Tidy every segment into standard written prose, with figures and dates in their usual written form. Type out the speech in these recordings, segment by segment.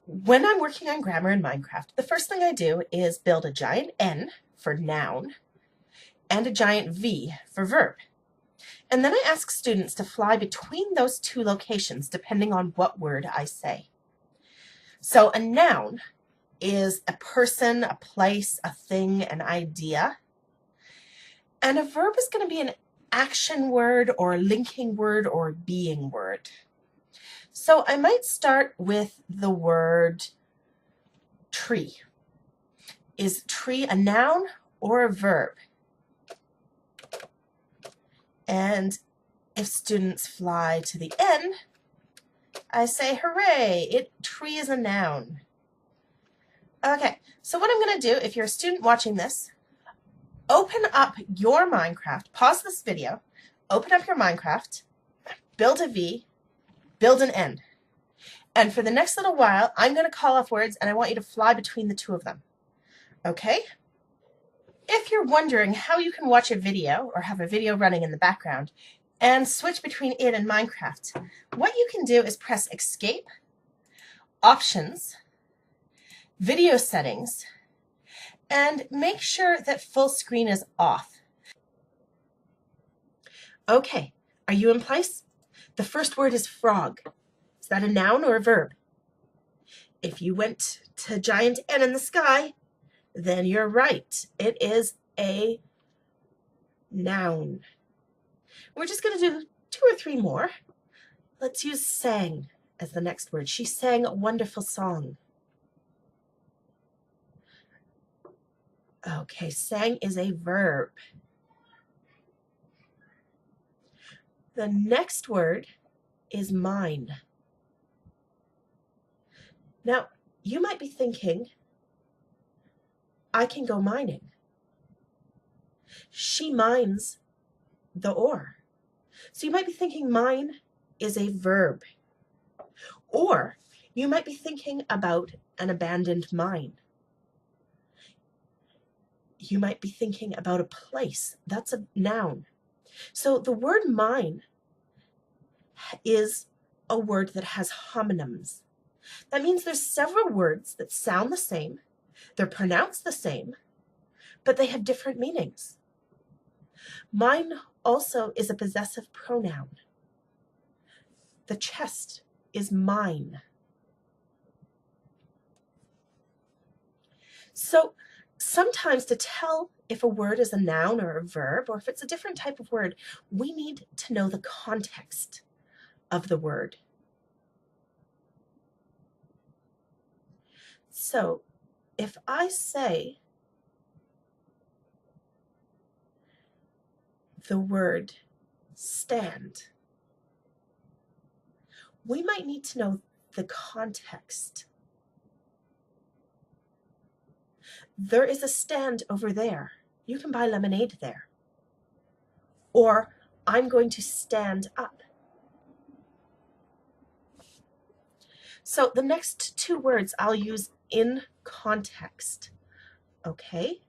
When I'm working on grammar in Minecraft, the first thing I do is build a giant N for noun and a giant V for verb. And then I ask students to fly between those two locations depending on what word I say. So a noun is a person, a place, a thing, an idea. And a verb is going to be an action word or a linking word or a being word. So I might start with the word tree. Is tree a noun or a verb? And if students fly to the N, I say, hooray, tree is a noun. Okay, so what I'm going to do, if you're a student watching this, open up your Minecraft, pause this video, open up your Minecraft, build a V, build an N. And for the next little while, I'm going to call off words and I want you to fly between the two of them. Okay? If you're wondering how you can watch a video or have a video running in the background and switch between it and Minecraft, what you can do is press Escape, Options, Video Settings, and make sure that full screen is off. Okay, are you in place? The first word is frog. Is that a noun or a verb? If you went to giant N in the sky, then you're right. It is a noun. We're just going to do 2 or 3 more. Let's use sang as the next word. She sang a wonderful song. Okay, sang is a verb. The next word is mine. Now, you might be thinking, I can go mining. She mines the ore. So you might be thinking mine is a verb. Or you might be thinking about an abandoned mine. You might be thinking about a place. That's a noun. So the word mine is a word that has homonyms. That means there's several words that sound the same, they're pronounced the same, but they have different meanings. Mine also is a possessive pronoun. The chest is mine. So sometimes to tell if a word is a noun or a verb, or if it's a different type of word, we need to know the context of the word. So if I say the word stand, we might need to know the context. There is a stand over there. You can buy lemonade there. Or I'm going to stand up. So the next 2 words I'll use in context. Okay?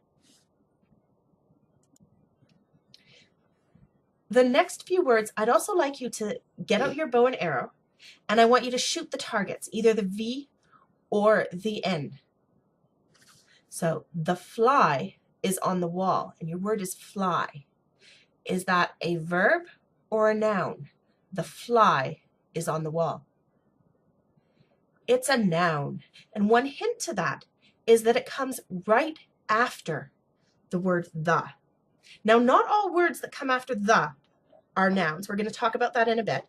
The next few words, I'd also like you to get out your bow and arrow, and I want you to shoot the targets, either the V or the N. So the fly is on the wall, and your word is fly. Is that a verb or a noun? The fly is on the wall. It's a noun, and one hint to that is that it comes right after the word the. Now, not all words that come after the are nouns. We're going to talk about that in a bit,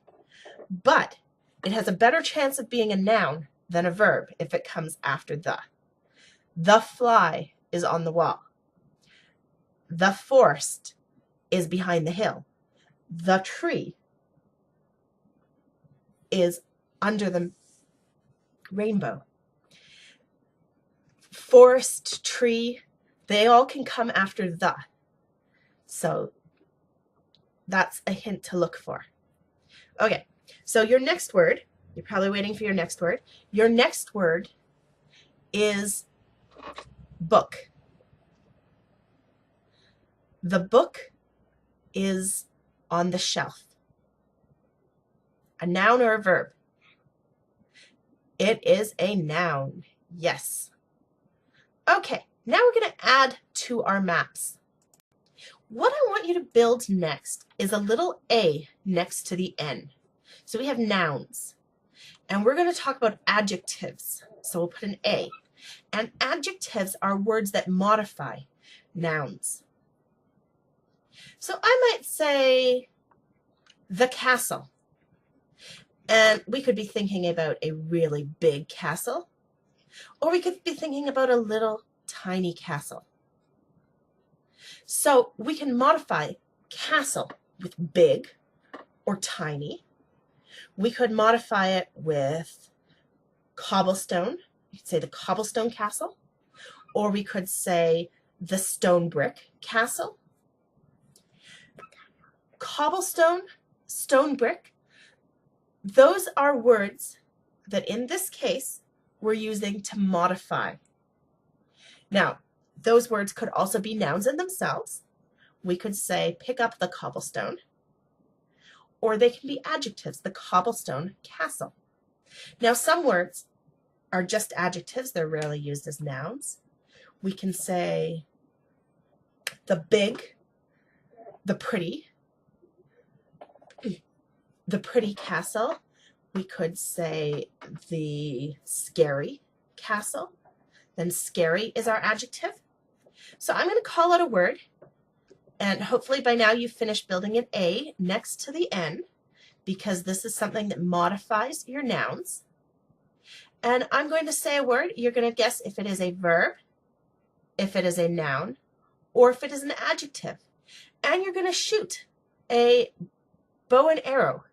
but it has a better chance of being a noun than a verb if it comes after the. The fly is on the wall. The forest is behind the hill. The tree is under the rainbow. Forest, tree, they all can come after the. So that's a hint to look for. Okay, so your next word, you're probably waiting for your next word. Your next word is book. The book is on the shelf. A noun or a verb? It is a noun. Yes. Okay, now we're going to add to our maps. What I want you to build next is a little A next to the N. So we have nouns, and we're going to talk about adjectives. So we'll put an A. And adjectives are words that modify nouns. So I might say the castle. And we could be thinking about a really big castle, or we could be thinking about a little tiny castle. So we can modify castle with big or tiny. We could modify it with cobblestone. You could say the cobblestone castle, or we could say the stone brick castle. Cobblestone, stone brick, those are words that in this case we're using to modify. Now, those words could also be nouns in themselves. We could say, pick up the cobblestone, or they can be adjectives, the cobblestone castle. Now, some words are just adjectives. They're rarely used as nouns. We can say the big, the pretty castle. We could say the scary castle. Then scary is our adjective. So I'm going to call out a word, and hopefully by now you've finished building an A next to the N, because this is something that modifies your nouns. And I'm going to say a word. You're going to guess if it is a verb, if it is a noun, or if it is an adjective. And you're going to shoot a bow and arrow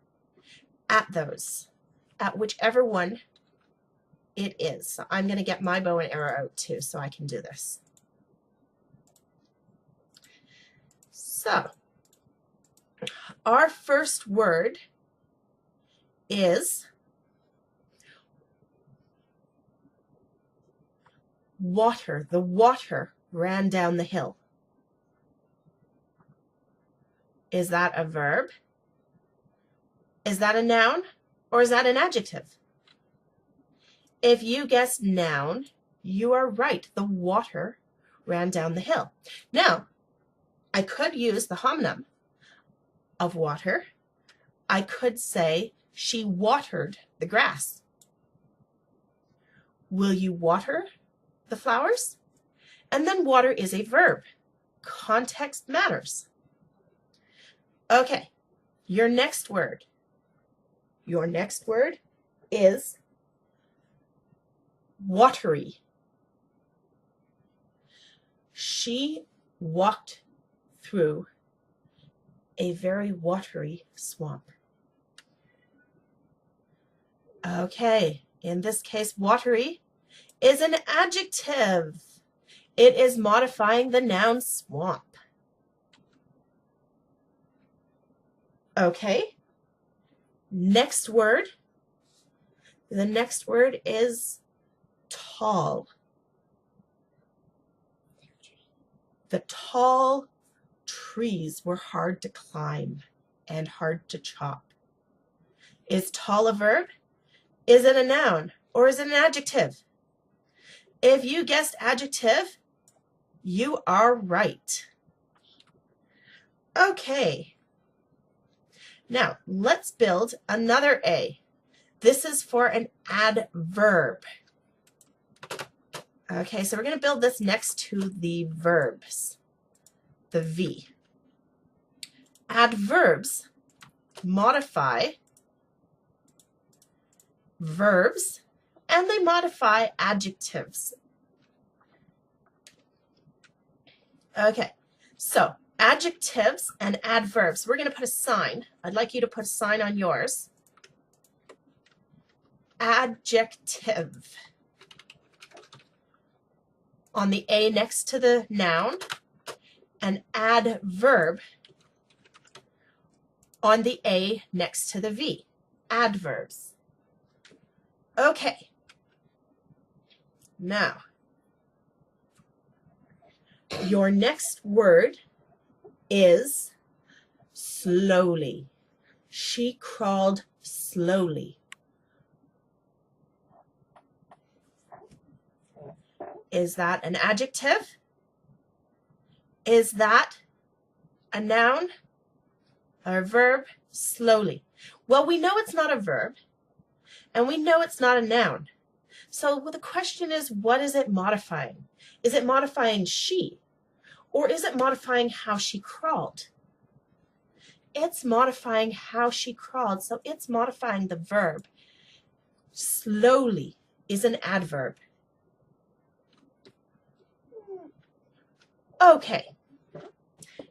at those, at whichever one it is. So I'm going to get my bow and arrow out too so I can do this. So our first word is water. The water ran down the hill. Is that a verb? Is that a noun? Or is that an adjective? If you guessed noun, you are right. The water ran down the hill. Now, I could use the homonym of water. I could say she watered the grass. Will you water the flowers? And then water is a verb. Context matters. Okay, your next word. Your next word is watery. She walked through a very watery swamp. Okay, in this case, watery is an adjective. It is modifying the noun swamp. Okay, next word. The next word is tall. The tall trees were hard to climb and hard to chop. Is tall a verb? Is it a noun? Or is it an adjective? If you guessed adjective, you are right. Okay. Now, let's build another A. This is for an adverb. Okay, so we're going to build this next to the verbs, the V. Adverbs modify verbs, and they modify adjectives. Okay, so adjectives and adverbs. We're going to put a sign. I'd like you to put a sign on yours. Adjective. On the A next to the noun, and adverb on the A next to the V. Adverbs. Okay. Now, your next word is slowly. She crawled slowly. Is that an adjective? Is that a noun or a verb? Slowly. Well, we know it's not a verb, and we know it's not a noun. So the question is, what is it modifying? Is it modifying she? Or is it modifying how she crawled? It's modifying how she crawled, so it's modifying the verb. Slowly is an adverb. Okay,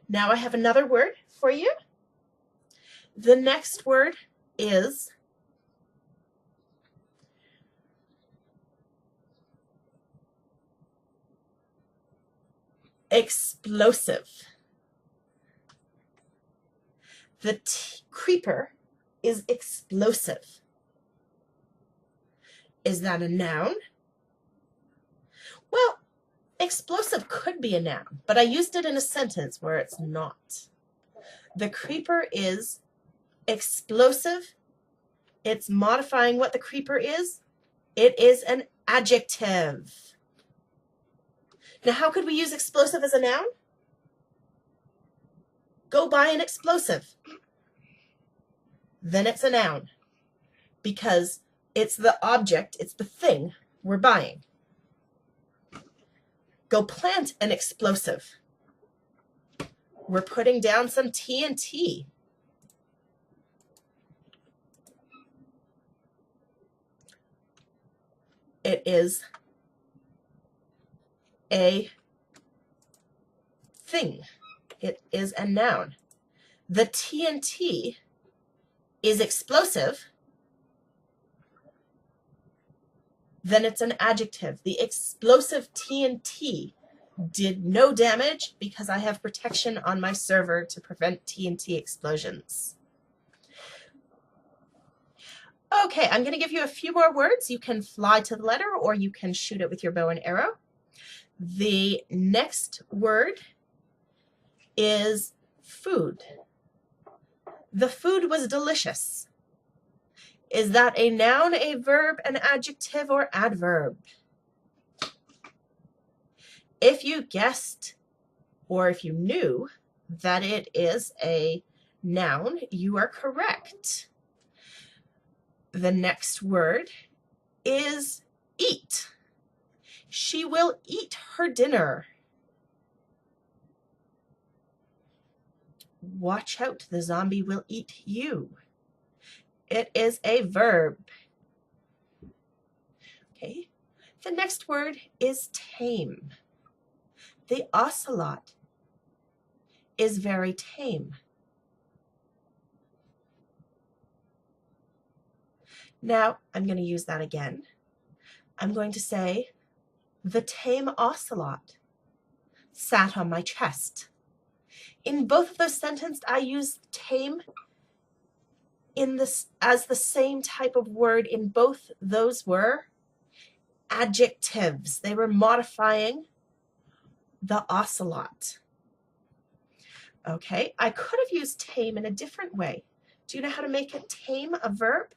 now I have another word for you. The next word is explosive. The creeper is explosive. Is that a noun? Well, explosive could be a noun, but I used it in a sentence where it's not. The creeper is explosive. It's modifying what the creeper is. It is an adjective. Now, how could we use explosive as a noun? Go buy an explosive. Then it's a noun because it's the object, it's the thing we're buying. Go plant an explosive. We're putting down some TNT. It is a thing. It is a noun. The TNT is explosive. Then it's an adjective. The explosive TNT did no damage because I have protection on my server to prevent TNT explosions. Okay, I'm going to give you a few more words. You can fly to the letter or you can shoot it with your bow and arrow. The next word is food. The food was delicious. Is that a noun, a verb, an adjective, or adverb? If you guessed or if you knew that it is a noun, you are correct. The next word is eat. She will eat her dinner. Watch out, the zombie will eat you. It is a verb. Okay. The next word is tame. The ocelot is very tame. Now, I'm going to use that again. I'm going to say, the tame ocelot sat on my chest. In both of those sentences, I use tame as the same type of word. In both those were adjectives. They were modifying the ocelot. Okay, I could have used tame in a different way. Do you know how to make it tame a verb?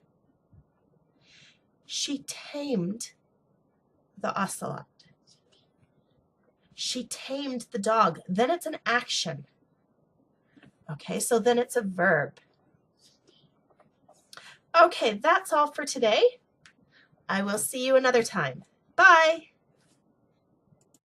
She tamed the ocelot. She tamed the dog. Then it's an action. Okay, so then it's a verb. Okay, that's all for today. I will see you another time. Bye.